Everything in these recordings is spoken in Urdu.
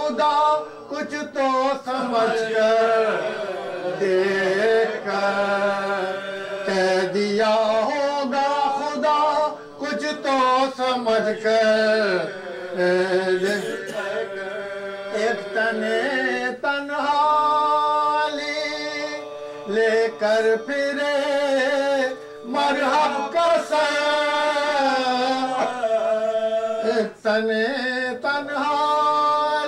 خدا کچھ تو سمجھ کر دیکھ کر کہہ دیا ہوگا خدا کچھ تو سمجھ کر ایک تنہا لے کر پھرے مرحب کا سر ایک تنہا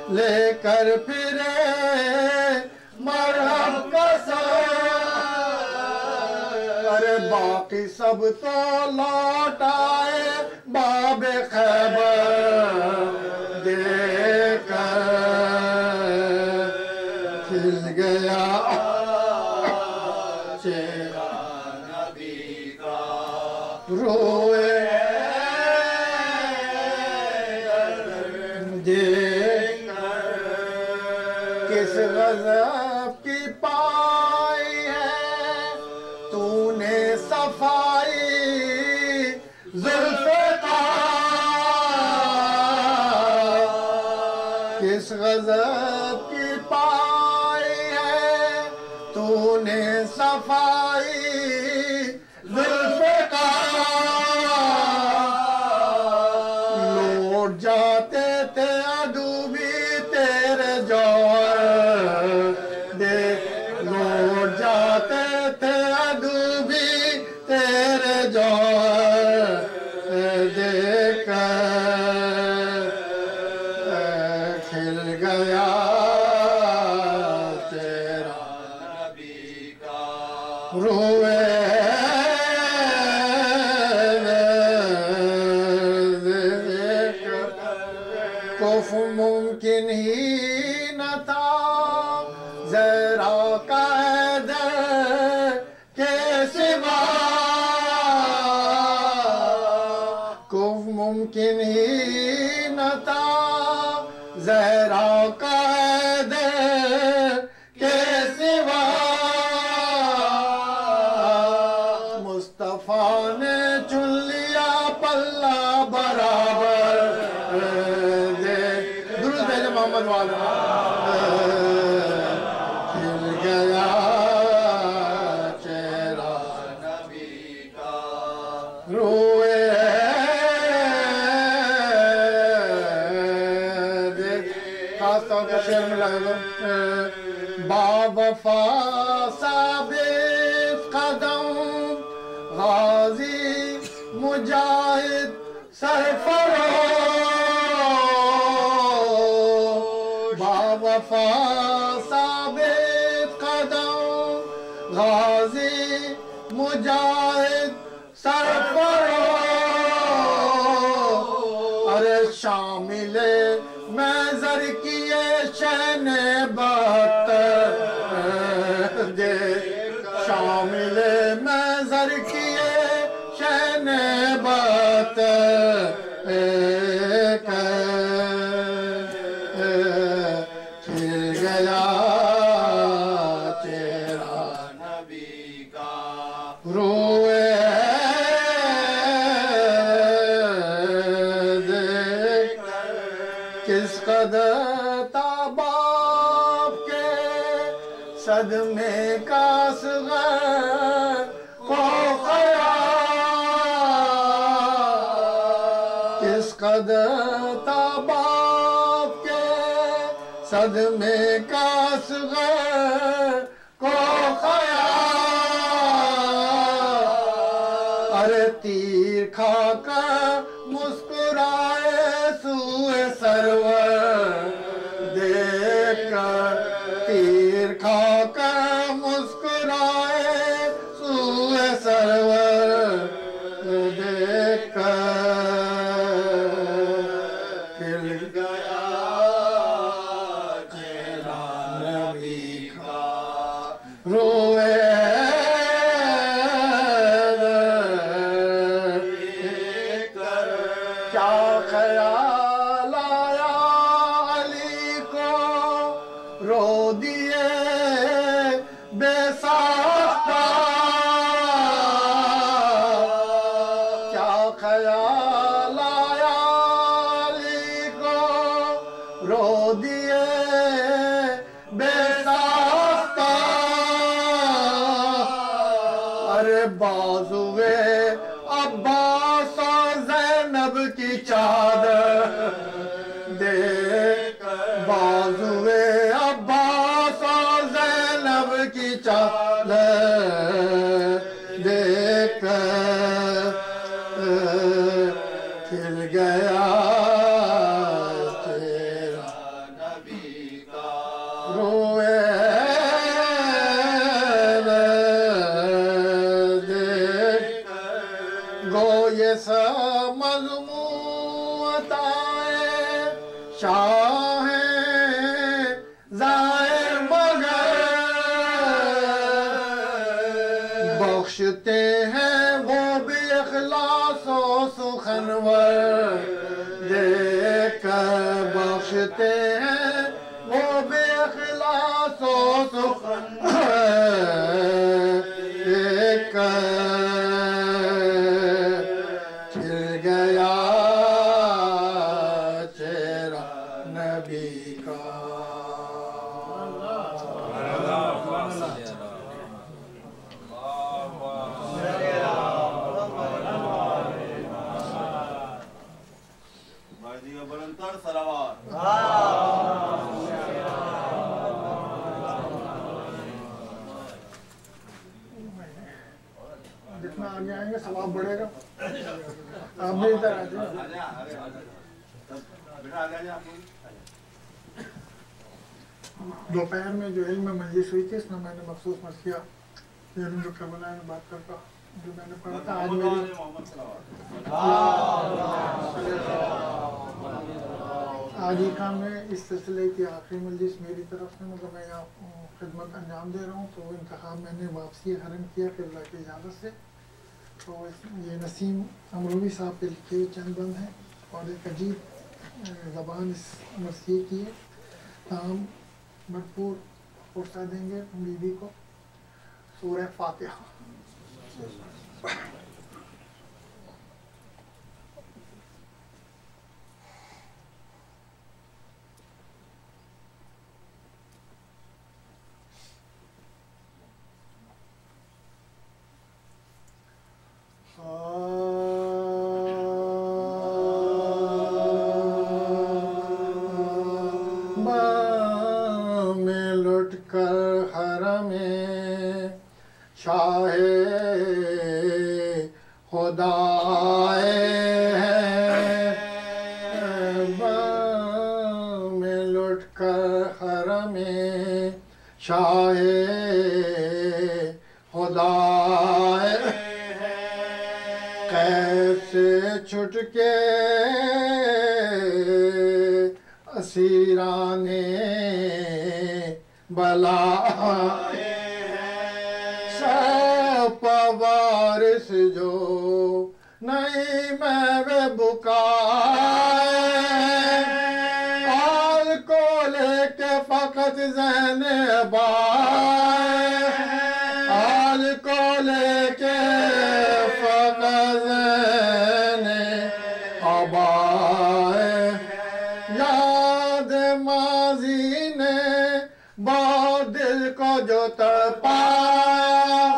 لے کر پھرے مرحب کا سر ارے باقی سب تو لوٹ آئے باب خیبر دے کر کھل گیا چہرہ نبی کا روئے دیکھ کر کس غضب کی پائی ہے تو نے صفائی کس غضب کی پائی ہے تو نے صفائی ذوالفقار لوٹ جاتے تھے عدو بھی تیرے جوہر لوٹ جاتے تھے عدو بھی تیرے جوہر دیکھ کر کھل گیا تیرا نبی کا روئے کف ممکن ہی نہ تھا زہرا کا حیدر کے سوا کف ممکن ہی نہ تھا زہرا کا حیدر کے سوا مصطفیٰ نے چن لیا پلہ برابر درود بھیجے محمد والا کھل گیا چہرہ نبی کا روئے خاص طور پر شعر میں لگا دو با وفا ثابت قدم غازی مجاہد سرفراز با وفا ثابت قدم غازی مجاہد سرفراز ارے شامل محضر کیے شہن بہتر دے شامل محضر کیے شہن بہتر کھل گیا تیرا نبی کا روئے دیکھ کس قدر تاباب کے صدمے کا اصغر کو کس قدر تاباب کے صدمے کا اصغر کو ارے تیر کھا کر مسکرائے سوئے سرور دیکھ کر تیر کھا کر مسکرائے سوئے سرور دیکھ کر کھل گیا چہرہ نبی کا روئے کیا خیال آیا رو دیے بے ساختہ ارے بازوے عباس اور زینب کی چادر دیکھ بازوے عباس اور زینب کی چادر دیکھ کھل گیا تیرا نبی کا روئے دیکھ گو یہ سب مضمون عطائے شاہ ظاہر مگر بخشتے ہیں وہ بھی اخلاص و سخنور دیکھ بخشتے ہیں وہ بھی اخلاص و سخنور دیکھ کھل گیا چہرہ نبی کا بلندتر صلوات جتنا آگے آئیں گے ثواب بڑھے گا آپ بھی ادھر آ جائیں دوپہر میں جو علم مجلس ہوئی تھی اس میں میں نے مخصوص مسئلہ علم جو کربلا میں بات کرتا جو میں نے پڑھا تھا آج ہی کام میں اس سلسلے کی آخری مجلس میری طرف سے مطلب میں یہاں خدمت انجام دے رہا ہوں تو وہ انتخاب میں نے واپسی حرم کیا قبلہ کی اجازت سے تو یہ نسیم امروی صاحب کے لکھے چند بند ہیں اور ایک عجیب زبان اس مرثیے کی ہے تاہم بھرپور فرصہ دیں گے بیوی کو سورہ فاتحہ میں لٹ کر حرم شاہ خدا میں لٹ کر حرم شاہ خدا قید سے چھٹ کے اسیران بلا سب وارث جو نہیں میں بکائے آل کو لے کے فقط زینب آل کو لے کے فقط زینب یاد ماضی نے بہت دل کو جو تڑپایا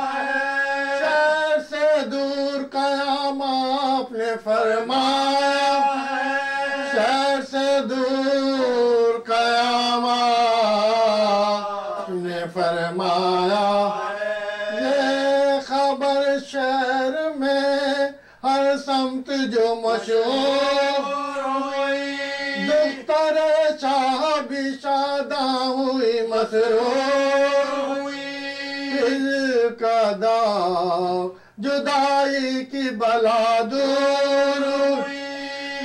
شہر سے دور قیام آپ نے فرمایا شہر سے دور قیام آپ نے فرمایا یہ خبر شہر میں ہر سمت جو مشہور دختر شاہ بھی شاداں ہوئی مسرور دل کا داغ جدائی کی بلا دور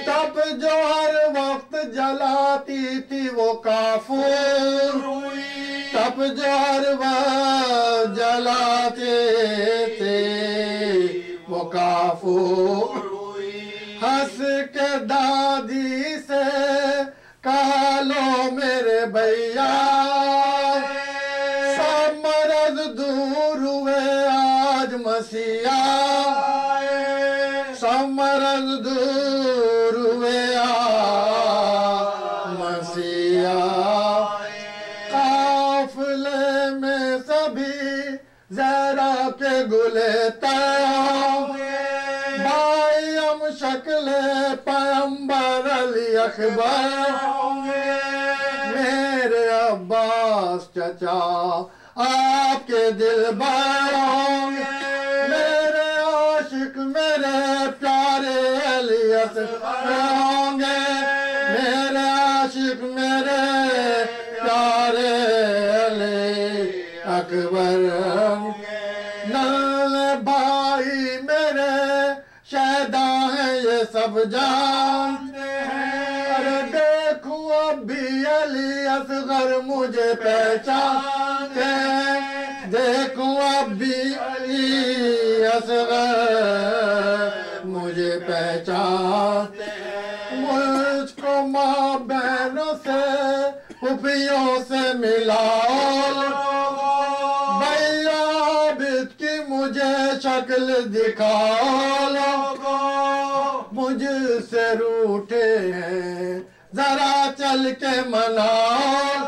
تب جو ہر وقت جلاتی تھی وہ کافور تب جو ہر وقت جلاتے تھے وہ کافور ہنس کے دادی سے کہا لو میرے بھیا سب مرض دور ہوئے آج مسیحا سب مرض دور ہوئے آج مسیحا لیا قافلے میں سبھی زہرا کے گلستان بھائی ہم شکل پیغمبر علی اکبر میرے عباس چچا آپ کے دل بر ہوں گے میرے عاشق میرے پیارے علی اصغر ہوں گے میرے عاشق میرے پیارے علی اکبر نل بھائی میرے شہدا ہیں یہ سب جانتے ہیں ارے دیکھو اب بھی علی اصغر مجھے پہچانتے ہیں دیکھو اب بھی علی اصغر مجھے پہچانتے ہیں مجھ کو ماں بہنوں سے پھوپھیوں سے ملاؤ بھیا عابد کی مجھے شکل دکھاؤ لوگوں مجھ سے روٹھے ہیں ذرا چل کے مناؤ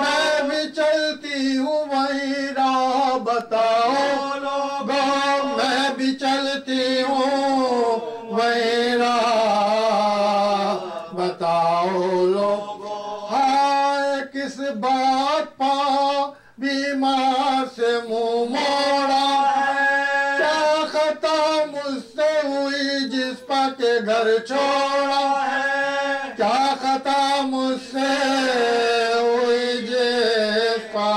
میں بھی چلتی ہوں وہیں راہ بتاؤ لوگوں میں بھی چلتی ہوں وہیں راہ بتاؤ لوگوں ہائے کس بات پا بیمار سے منہ موڑا کیا خطا مجھ سے ہوئی جس پا کے گھر چھوڑا کیا خطا مجھ سے ہوئی جس پا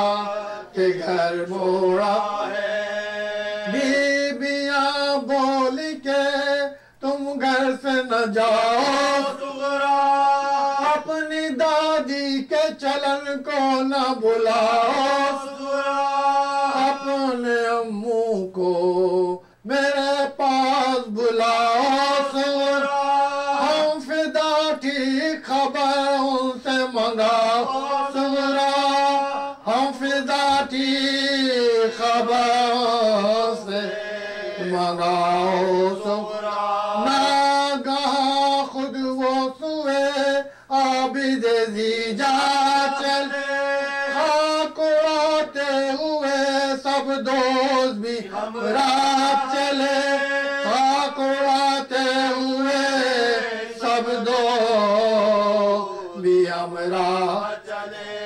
کے گھر موڑا بیبیاں بولی کہ تم گھر سے نہ جاؤ اپنی دادی کے چلن کو نہ بلاؤ اپنے امو کو میرے پاس بلاؤ ہم فدا ٹھیک خبر ان سے منگاؤ ہم فدا ٹھیک خبر ان سے منگاؤ ناگہاں خود وہ سوئے عابد زیجا چلے خاک اڑاتے ہوئے سب دوست بھی رات چلے خاک اڑاتے ہوئے سب دوست بھی ہمراہ چلے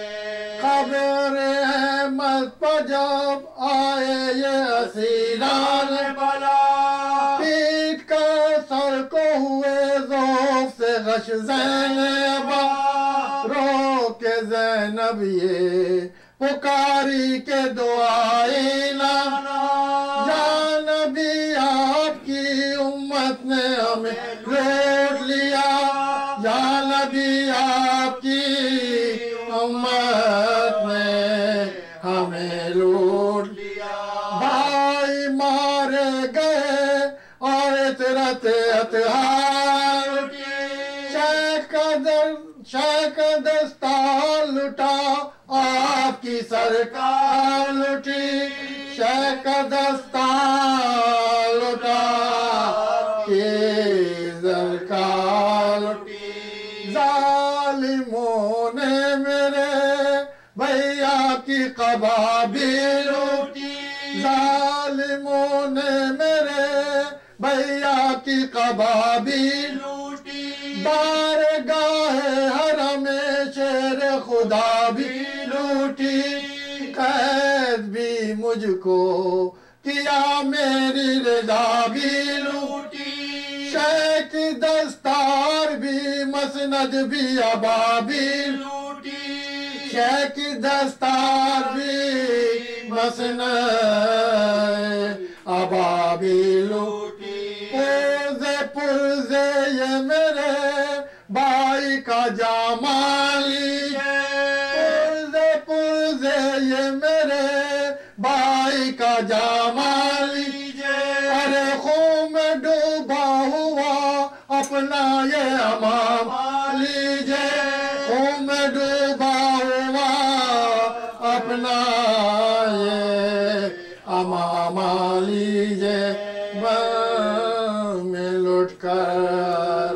خبر احمد پر جب آئے یہ اسیران بلا پیٹ کر سر کو ہوئے ذوق سے غش زینبا رو کے زینب یہ پکاری کے دعائیں یا نبی آپ کی امت نے ہمیں لوٹ لیا یا نبی آپ کی امت نے ہمیں لوٹ لیا بھائی مارے گئے اور عطرت اطہار شیخ کا دستار لٹا آپ کی سرکار لٹی شیخ کا دستار لٹا کی سرکار لٹی ظالموں نے میرے بھیا کی قبا بھی لوٹی ظالموں نے میرے بھیا کی قبا بھی لوٹی بارگاہ حرم شیر خدا بھی لوٹی قید بھی مجھ کو کیا میری رضا بھی لوٹی شیخ دستار بھی مسند بھی ابا بھی لوٹی شیخ دستار بھی مسند ابا بھی لوٹی پرزے یہ میرے بھائی کا جامع لیجئے پرزے یہ میرے بھائی کا جامع لیجئے ارے خون میں ڈوبا ہوا اپنا یہ امامہ لیجئے خون میں ڈوبا ہوا اپنا یہ امامہ لیجئے میں لٹ کر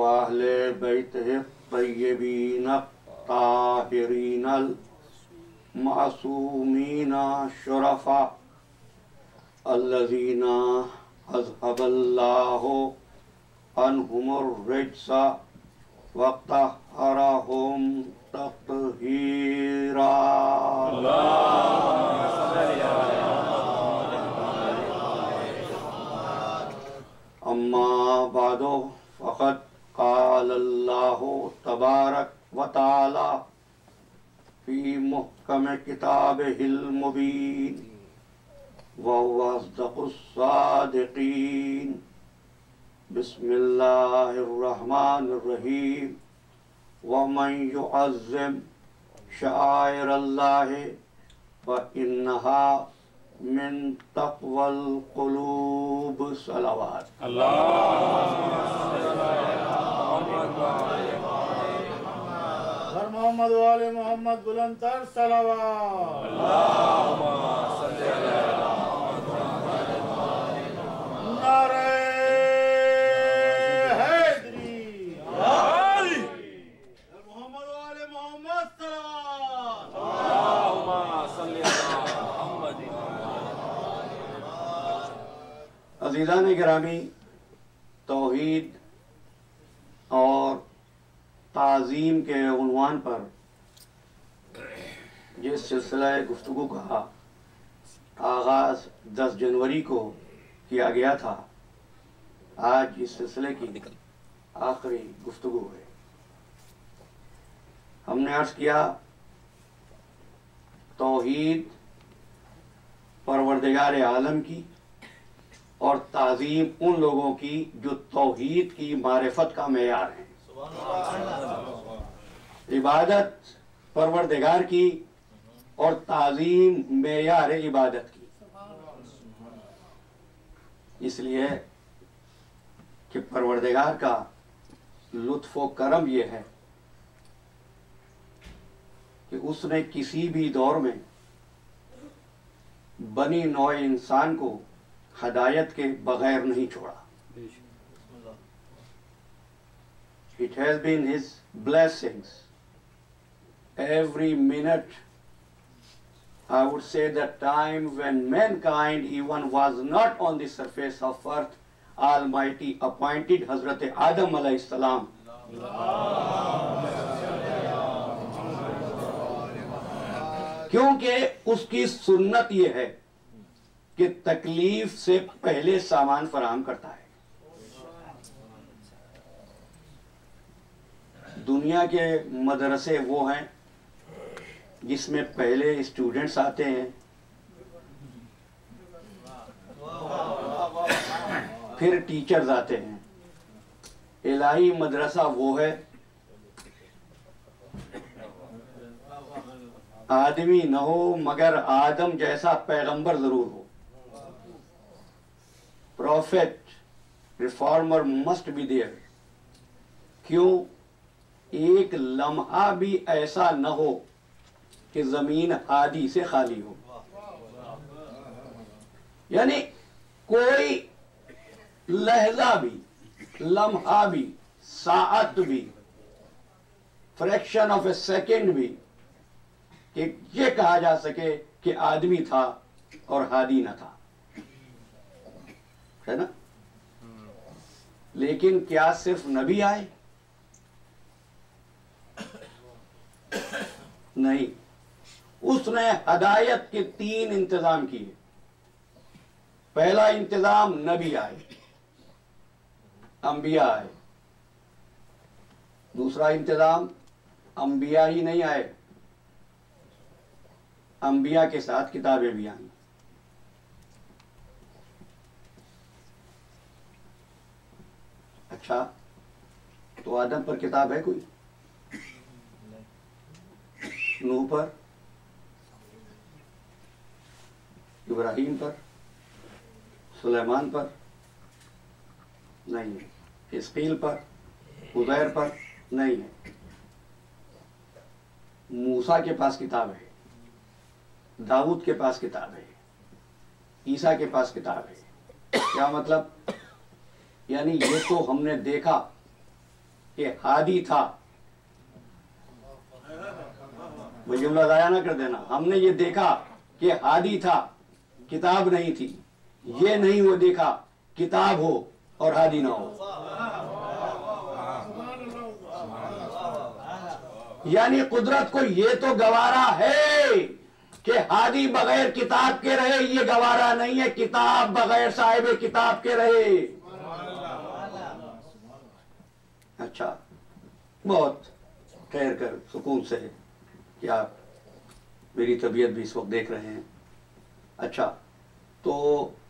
وأهل بيته الطيبين الطاهرين المعصومين الشرفاء الذين أذهب الله عنهم الرجس وطهرهم تطهيرا. أما بعد فقد قال الله تبارك وتعالى في محكم كتابه المبين وهو أصدق الصادقين. بسم الله الرحمن الرحيم. ومن يعظم شعائر الله فإنها من تقوى القلوب. صلوات. ور محمد وآل محمد بلند تر صلوات. نعرہ حیدری. ور محمد وآل محمد صلوات. عزیزان گرامی، توحید اور تعظیم کے عنوان پر جس سلسلہ گفتگو کا آغاز 10 جنوری کو کیا گیا تھا، آج اس سلسلے کی آخری گفتگو ہے. ہم نے عرض کیا توحید پروردگار عالم کی اور تعظیم ان لوگوں کی جو توحید کی معرفت کا معیار ہے. عبادت پروردگار کی اور تعظیم معیار عبادت کی. اس لیے کہ پروردگار کا لطف و کرم یہ ہے کہ اس نے کسی بھی دور میں بنی نوع انسان کو ہدایت کے بغیر نہیں چھوڑا. It has been his blessings. Every minute, I would say the time when mankind even was not on the surface of earth, Almighty appointed Hazrat Adam alayhi salam. کیونکہ اس کی سنت یہ ہے کہ تکلیف سے پہلے سامان فراہم کرتا ہے. دنیا کے مدرسے وہ ہیں جس میں پہلے اسٹوڈنٹس آتے ہیں، پھر ٹیچرز آتے ہیں. الہی مدرسہ وہ ہے آدمی نہ ہو مگر آدم جیسا پیغمبر ضرور ہو. Prophet reformer must be there. کیوں؟ ایک لمحہ بھی ایسا نہ ہو کہ زمین ہادی سے خالی ہو. یعنی کوئی لحظہ بھی، لمحہ بھی، ساعت بھی، فریکشن آف اے سیکنڈ بھی کہ یہ کہا جا سکے کہ آدمی تھا اور ہادی نہ تھا، ہے نا؟ لیکن کیا صرف نبی آئے؟ نہیں. اس نے ہدایت کے 3 انتظام کیے. پہلا انتظام نبی آئے، انبیاء آئے. دوسرا انتظام انبیاء ہی نہیں آئے، انبیاء کے ساتھ کتابیں بھی آئیں. اچھا، تو آدم پر کتاب ہے کوئی؟ نوح پر، ابراہیم پر، سلیمان پر نہیں ہے. حزقیل پر، عزیر پر نہیں ہے. موسیٰ کے پاس کتاب ہے، داؤد کے پاس کتاب ہے، عیسیٰ کے پاس کتاب ہے. کیا مطلب؟ یعنی یہ تو ہم نے دیکھا کہ ہادی تھا. وہ جملہ ضائع نہ کر دینا. ہم نے یہ دیکھا کہ ہادی تھا، کتاب نہیں تھی. یہ نہیں وہ دیکھا کتاب ہو اور ہادی نہ ہو. یعنی قدرت کو یہ تو گوارا ہے کہ ہادی بغیر کتاب کے رہے، یہ گوارا نہیں ہے کتاب بغیر صاحب کتاب کے رہے. اچھا، بہت ٹھہر کر سکون سے کہ آپ میری طبیعت بھی اس وقت دیکھ رہے ہیں. اچھا، تو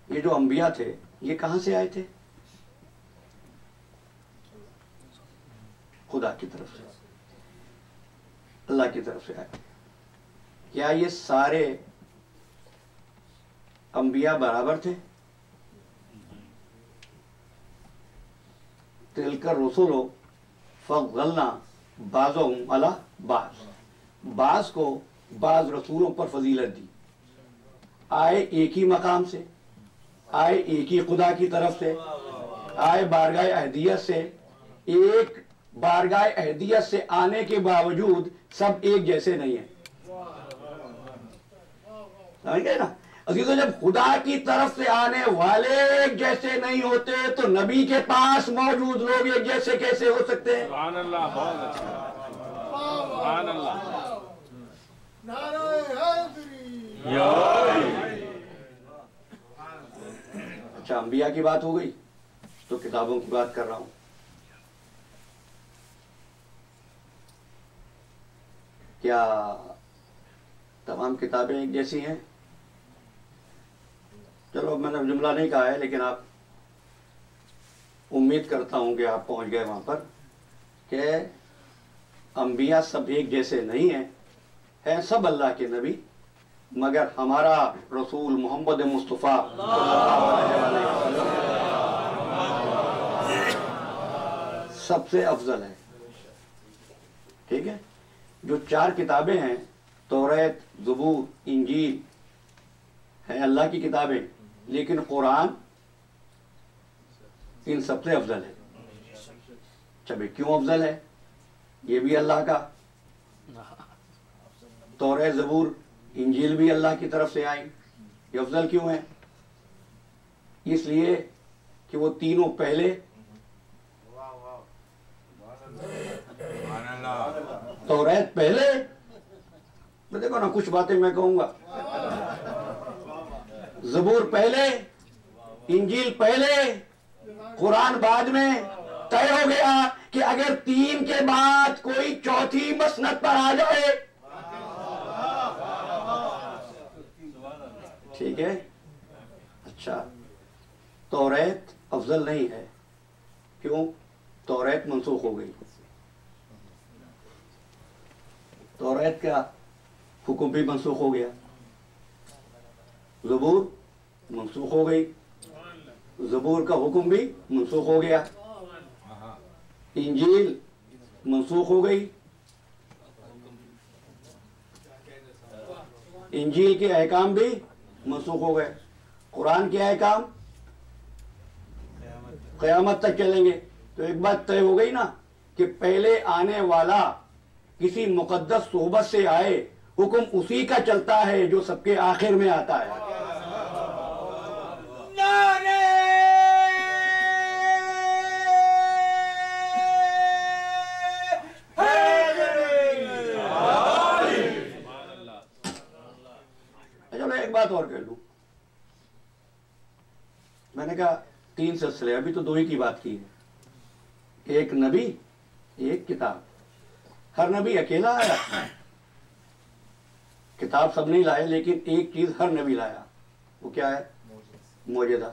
یہ جو انبیاء تھے یہ کہاں سے آئے تھے؟ خدا کی طرف سے، اللہ کی طرف سے آئے. کیا یہ سارے انبیاء برابر تھے؟ تلک الرسل فضلنا بعضهم علی بعض. بعض کو بعض رسولوں پر فضیلت دی. آئے ایک ہی مقام سے، آئے ایک ہی خدا کی طرف سے، آئے بارگاہ اہدیت سے. ایک بارگاہ اہدیت سے آنے کے باوجود سب ایک جیسے نہیں ہیں. سمجھ گئے نا عزیزو؟ جب خدا کی طرف سے آنے والے ایک جیسے نہیں ہوتے تو نبی کے پاس موجود لوگ ایک جیسے کیسے ہو سکتے ہیں؟ سبحان اللہ، بہت اچھا، سبحان اللہ. اچھا، انبیاء کی بات ہو گئی تو کتابوں کی بات کر رہا ہوں. کیا تمام کتابیں ایک جیسی ہیں؟ چلو میں نے جملہ نہیں کہا ہے لیکن آپ امید کرتا ہوں کہ آپ پہنچ گئے وہاں پر کہ انبیاء سب ایک جیسے نہیں ہیں سب اللہ کے نبی، مگر ہمارا رسول محمد مصطفیٰ سب سے افضل ہے. ٹھیک ہے؟ جو 4 کتابیں ہیں، توریت، زبور، انجیل، ہیں اللہ کی کتابیں، لیکن قرآن ان سب سے افضل ہے. چبے کیوں افضل ہے؟ یہ بھی اللہ کا. توریت، زبور، انجیل بھی اللہ کی طرف سے آئی. یہ افضل کیوں ہے؟ اس لیے کہ وہ تینوں پہلے توریت پہلے، میں دیکھو نا کچھ باتیں میں کہوں گا. زبور پہلے، انجیل پہلے، قرآن بعد میں. طے ہو گیا کہ اگر 3 کے بعد کوئی چوتھی مسند پر آ جائے، ٹھیک ہے. اچھا، توریت افضل نہیں ہے. کیوں؟ توریت منسوخ ہو گئی. توریت کا حکم بھی منسوخ ہو گیا. زبور منسوخ ہو گئی، زبور کا حکم بھی منسوخ ہو گیا. انجیل منسوخ ہو گئی، انجیل کے احکام بھی منسوخ ہو گئے. قرآن کے احکام قیامت تک چلیں گے. تو ایک بات طے ہو گئی نا کہ پہلے آنے والا کسی مقدس صحبت سے آئے، حکم اسی کا چلتا ہے جو سب کے آخر میں آتا ہے. چلو ایک بات اور کہہ لوں. میں نے کہا 3 سلسلے، ابھی تو 2 ہی کی بات کی ہے. ایک نبی، ایک کتاب. ہر نبی اکیلا آیا، کتاب سب نہیں لائے، لیکن ایک چیز ہر نبی لایا. وہ کیا ہے؟ معجزہ.